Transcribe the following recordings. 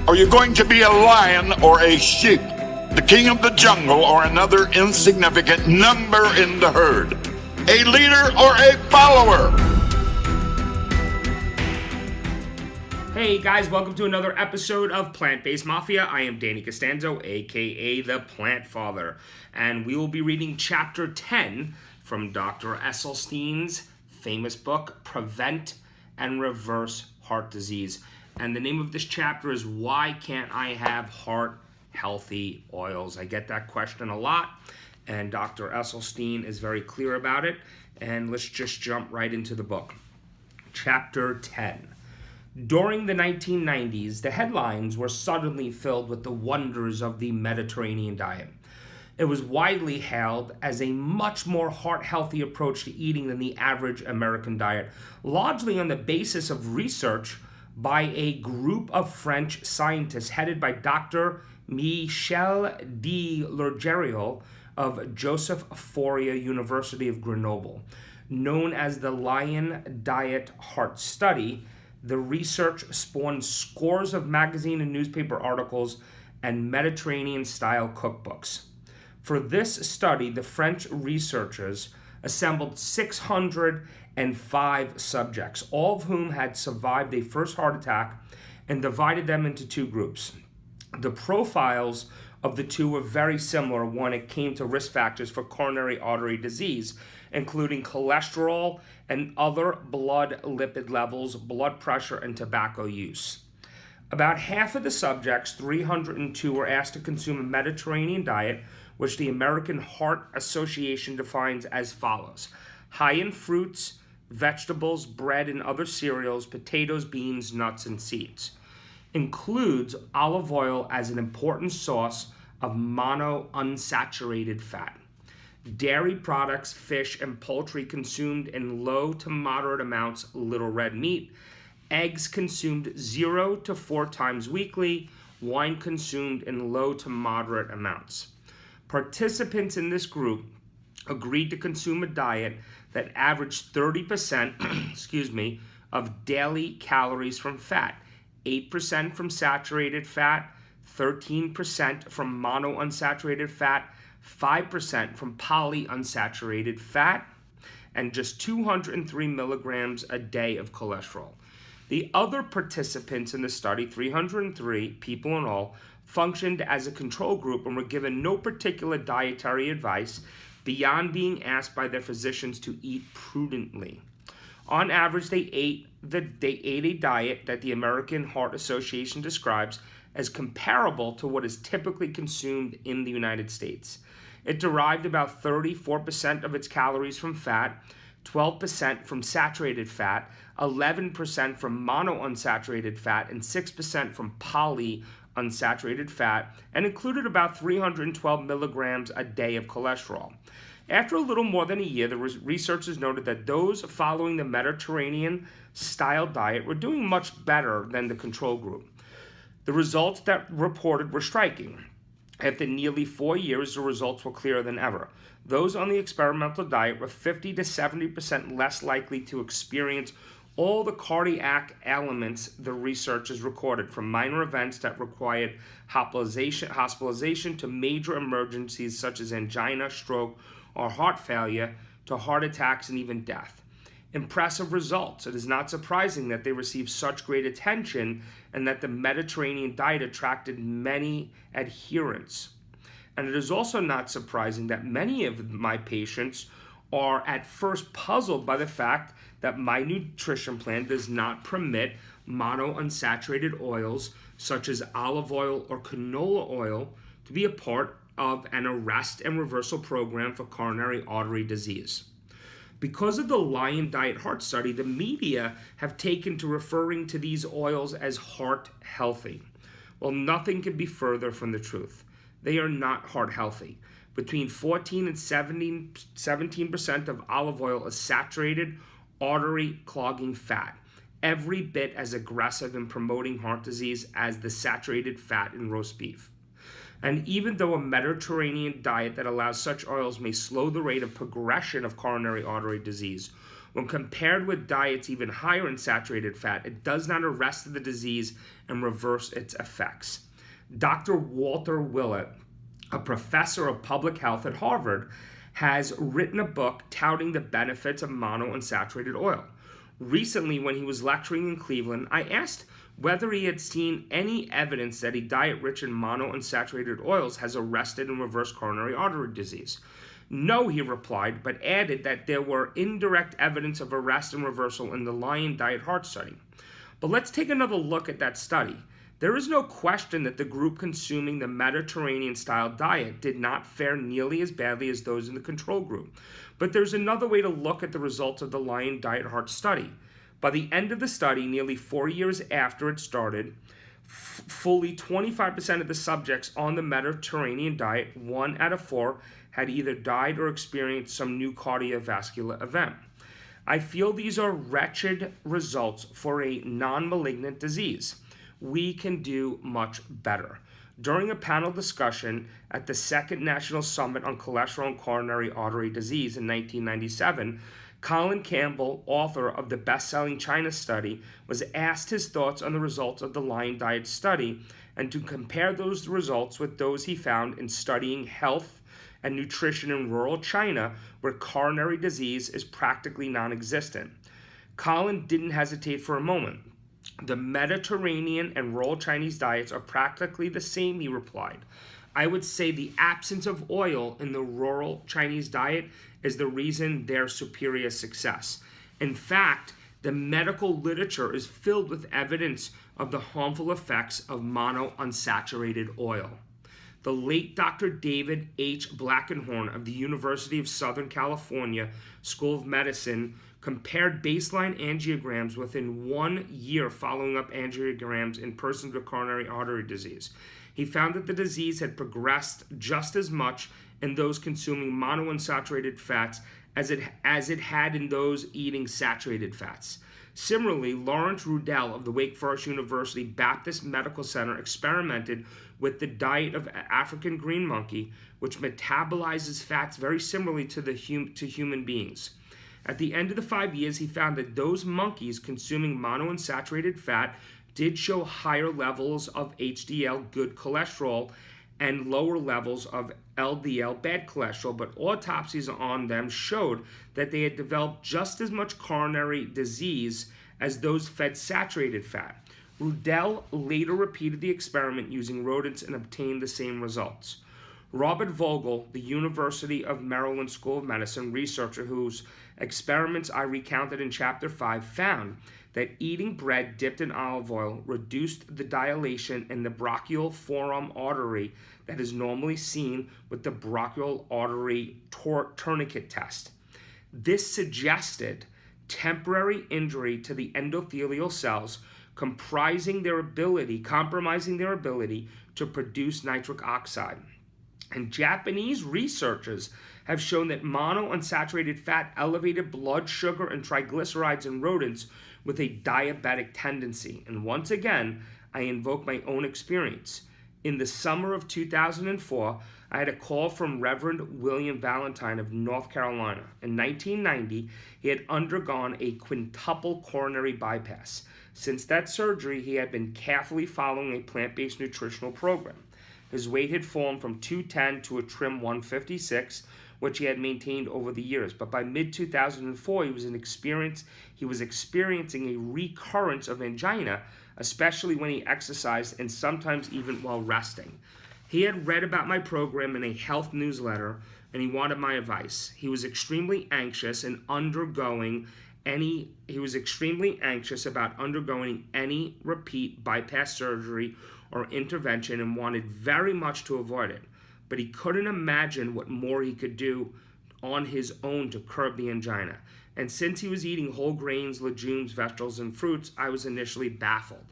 Are you going to be a lion or a sheep? The king of the jungle or another insignificant number in the herd? A leader or a follower? Hey guys, welcome to another episode of Plant Based Mafia. I am Danny Costanzo, aka the Plant Father, and we will be reading Chapter 10 from Dr. Esselstyn's famous book, Prevent and Reverse Heart Disease. And the name of this chapter is Why Can't I Have Heart Healthy Oils? I get that question a lot, and Dr. Esselstyn is very clear about it. And let's just jump right into the book. Chapter 10. During the 1990s, the headlines were suddenly filled with the wonders of the Mediterranean diet. It was widely hailed as a much more heart-healthy approach to eating than the average American diet, largely on the basis of research by a group of French scientists headed by Dr. Michel de Lorgeriot of Joseph Fourier University of Grenoble. Known as the Lion Diet Heart Study, the research spawned scores of magazine and newspaper articles and Mediterranean-style cookbooks. For this study, the French researchers assembled 605 subjects, all of whom had survived a first heart attack, and divided them into two groups. The profiles of the two were very similar when it came to risk factors for coronary artery disease, including cholesterol and other blood lipid levels, blood pressure, and tobacco use. About half of the subjects, 302, were asked to consume a Mediterranean diet, which the American Heart Association defines as follows: high in fruits, vegetables, bread, and other cereals, potatoes, beans, nuts, and seeds. Includes olive oil as an important source of monounsaturated fat. Dairy products, fish, and poultry consumed in low to moderate amounts, little red meat. Eggs consumed 0 to 4 times weekly. Wine consumed in low to moderate amounts. Participants in this group agreed to consume a diet that averaged 30% of daily calories from fat, 8% from saturated fat, 13% from monounsaturated fat, 5% from polyunsaturated fat, and just 203 milligrams a day of cholesterol. The other participants in the study, 303 people in all, functioned as a control group and were given no particular dietary advice beyond being asked by their physicians to eat prudently. On average, they ate a diet that the American Heart Association describes as comparable to what is typically consumed in the United States. It derived about 34% of its calories from fat, 12% from saturated fat, 11% from monounsaturated fat, and 6% from polyunsaturated fat, and included about 312 milligrams a day of cholesterol. After a little more than a year, the researchers noted that those following the Mediterranean-style diet were doing much better than the control group. The results that reported were striking. After nearly 4 years, the results were clearer than ever. Those on the experimental diet were 50 to 70% less likely to experience all the cardiac ailments the researchers recorded, from minor events that required hospitalization to major emergencies such as angina, stroke, or heart failure, to heart attacks and even death. Impressive results. It is not surprising that they received such great attention and that the Mediterranean diet attracted many adherents. And it is also not surprising that many of my patients are at first puzzled by the fact that my nutrition plan does not permit monounsaturated oils such as olive oil or canola oil to be a part of an arrest and reversal program for coronary artery disease. Because of the Lion Diet Heart Study, the media have taken to referring to these oils as heart healthy. Well, nothing could be further from the truth. They are not heart healthy. Between 14 and 17% of olive oil is saturated artery clogging fat, every bit as aggressive in promoting heart disease as the saturated fat in roast beef. And even though a Mediterranean diet that allows such oils may slow the rate of progression of coronary artery disease, When compared with diets even higher in saturated fat, it does not arrest the disease and reverse its effects. Dr. Walter Willett, a professor of public health at Harvard, has written a book touting the benefits of monounsaturated oil. Recently, when he was lecturing in Cleveland, I asked whether he had seen any evidence that a diet rich in monounsaturated oils has arrested and reversed coronary artery disease. No, he replied, but added that there were indirect evidence of arrest and reversal in the Lion Diet Heart Study. But let's take another look at that study. There is no question that the group consuming the Mediterranean-style diet did not fare nearly as badly as those in the control group. But there's another way to look at the results of the Lion Diet Heart Study. By the end of the study, nearly 4 years after it started, fully 25% of the subjects on the Mediterranean diet, 1 out of 4, had either died or experienced some new cardiovascular event. I feel these are wretched results for a non-malignant disease. We can do much better. During a panel discussion at the Second National Summit on Cholesterol and Coronary Artery Disease in 1997, Colin Campbell, author of the best-selling China study, was asked his thoughts on the results of the Lion Diet study and to compare those results with those he found in studying health and nutrition in rural China, where coronary disease is practically non-existent. Colin didn't hesitate for a moment. The Mediterranean and rural Chinese diets are practically the same, he replied. I would say the absence of oil in the rural Chinese diet is the reason their superior success. In fact, the medical literature is filled with evidence of the harmful effects of monounsaturated oil. The late Dr. David H. Blackenhorn of the University of Southern California School of Medicine compared baseline angiograms within 1 year following up angiograms in persons with coronary artery disease. He found that the disease had progressed just as much in those consuming monounsaturated fats as it had in those eating saturated fats. Similarly, Lawrence Rudell of the Wake Forest University Baptist Medical Center experimented with the diet of African green monkey, which metabolizes fats very similarly to human beings. At the end of the 5 years, he found that those monkeys consuming monounsaturated fat did show higher levels of HDL, good cholesterol, and lower levels of LDL, bad cholesterol, but autopsies on them showed that they had developed just as much coronary disease as those fed saturated fat. Rudell later repeated the experiment using rodents and obtained the same results. Robert Vogel, the University of Maryland School of Medicine researcher whose experiments I recounted in Chapter 5, found that eating bread dipped in olive oil reduced the dilation in the brachial forearm artery that is normally seen with the brachial artery tourniquet test. This suggested temporary injury to the endothelial cells, compromising their ability to produce nitric oxide. And Japanese researchers have shown that monounsaturated fat elevated blood sugar and triglycerides in rodents with a diabetic tendency. And once again, I invoke my own experience. In the summer of 2004, I had a call from Reverend William Valentine of North Carolina. In 1990, he had undergone a quintuple coronary bypass. Since that surgery, he had been carefully following a plant-based nutritional program. His weight had fallen from 210 to a trim 156, which he had maintained over the years. But by mid-2004, he was experiencing a recurrence of angina, especially when he exercised and sometimes even while resting. He had read about my program in a health newsletter, and he wanted my advice. He was extremely anxious about undergoing any repeat bypass surgery or intervention and wanted very much to avoid it. But he couldn't imagine what more he could do on his own to curb the angina. And since he was eating whole grains, legumes, vegetables, and fruits, I was initially baffled.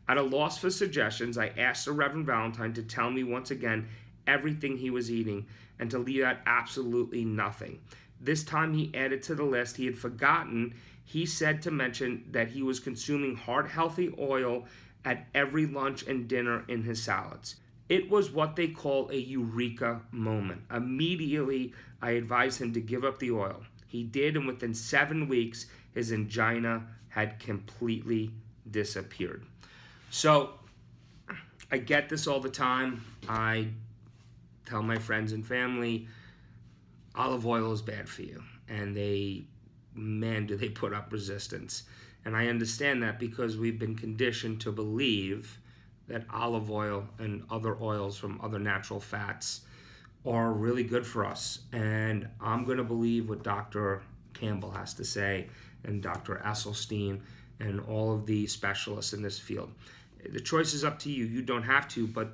At a loss for suggestions, I asked the Reverend Valentine to tell me once again everything he was eating and to leave out absolutely nothing. This time he added to the list he had forgotten. He said to mention that he was consuming heart-healthy oil at every lunch and dinner in his salads. It was what they call a eureka moment. Immediately, I advised him to give up the oil. He He did, and within 7 weeks, his angina had completely disappeared. So I get this all the time. I tell my friends and family, olive oil is bad for you. And man, do they put up resistance. And I understand that because we've been conditioned to believe that olive oil and other oils from other natural fats are really good for us. And I'm going to believe what Dr. Campbell has to say, and Dr. Esselstyn, and all of the specialists in this field. The choice is up to you. You don't have to, but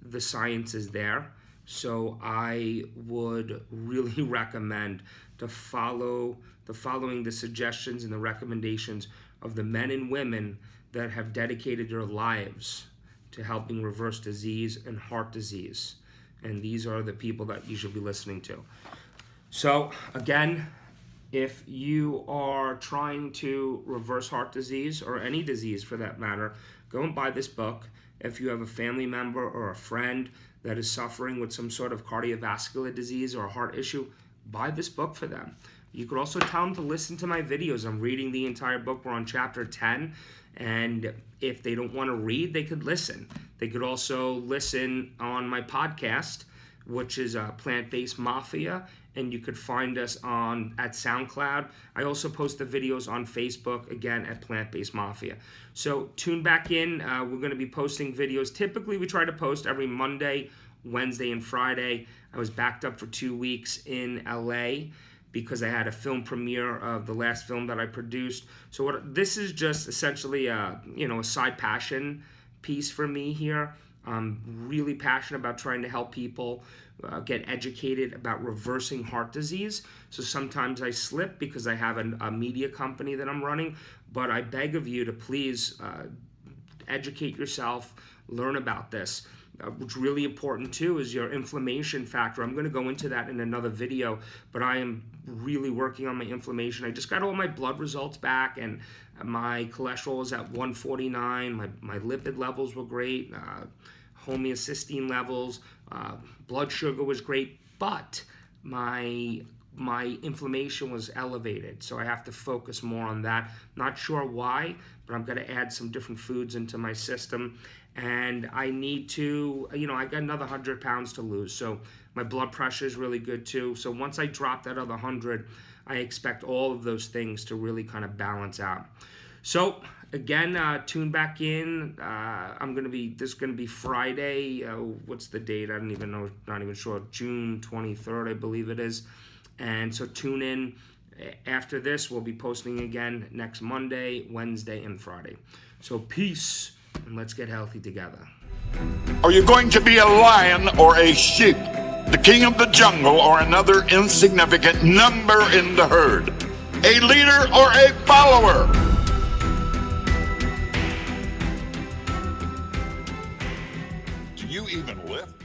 the science is there. So I would really recommend to following the suggestions and the recommendations of the men and women that have dedicated their lives to helping reverse disease and heart disease. And these are the people that you should be listening to. So again, if you are trying to reverse heart disease, or any disease for that matter, go and buy this book. If you have a family member or a friend that is suffering with some sort of cardiovascular disease or a heart issue, buy this book for them. You could also tell them to listen to my videos. I'm reading the entire book. We're on chapter 10. And if they don't want to read, they could listen. They could also listen on my podcast, which is Plant Based Mafia. And you could find us at SoundCloud. I also post the videos on Facebook, again, at Plant Based Mafia. So tune back in. We're going to be posting videos. Typically, we try to post every Monday, Wednesday, and Friday. I was backed up for 2 weeks in LA because I had a film premiere of the last film that I produced. So this is just essentially a side passion piece for me here. I'm really passionate about trying to help people get educated about reversing heart disease. So sometimes I slip because I have a media company that I'm running, but I beg of you to please educate yourself, learn about this. What's really important too is your inflammation factor. I'm going to go into that in another video, but I am really working on my inflammation. I just got all my blood results back, and my cholesterol is at 149. My lipid levels were great. Homeostasis levels, blood sugar was great, but my inflammation was elevated, so I have to focus more on that. Not sure why, but I'm going to add some different foods into my system, and I need to, I got another 100 pounds to lose, so my blood pressure is really good too. So once I drop that other 100, I expect all of those things to really kind of balance out. So again, tune back in. This is gonna be Friday. What's the date? I don't even know. Not even sure. June 23rd, I believe it is. And so tune in. After this, we'll be posting again next Monday, Wednesday, and Friday. So peace, and let's get healthy together. Are you going to be a lion or a sheep? The king of the jungle or another insignificant number in the herd? A leader or a follower? Do you even lift?